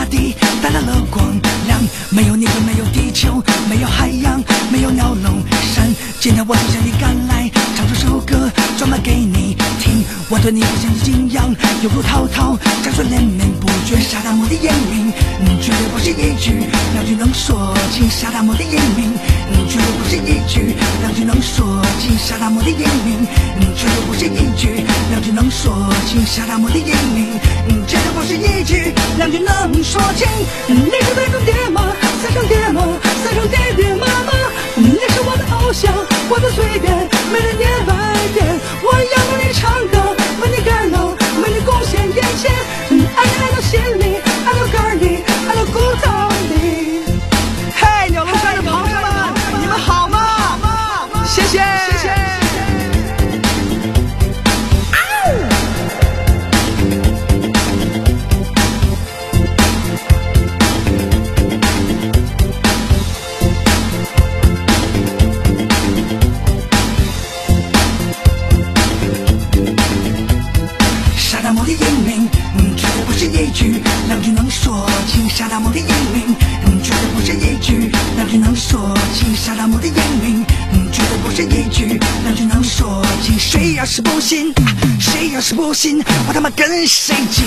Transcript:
地带来了光亮，没有你就没有地球，没有海洋，没有鸟笼山。今天我就向你赶来，唱这首歌专门给你听。我对你非常的敬仰，犹如滔滔江水连绵不绝。沙达摩的英名，绝对不是一句两句能说尽。沙达摩的英名，绝对不是一句两句能说尽。沙达摩的英名，绝对不是一句两句能说尽。沙达摩的英名，绝对不是一句两句能说尽。你是最终爹妈，三声爹妈，三声爹爹妈妈。你是我的偶像，我的随便，没人念外边。我要为你唱歌，为你感动，为你贡献眼前。爱你爱到心里，爱到肝里，爱到骨头里。嘿，鸟笼山的朋友们，你们好吗？谢谢，谢谢。沙达摩的英名，绝对不是一句两句能说尽。沙达摩的英名，绝对不是一句两句能说尽。沙达摩的英名，绝对不是一句两句能说尽。谁要是不信，谁要是不信，我他妈跟谁急。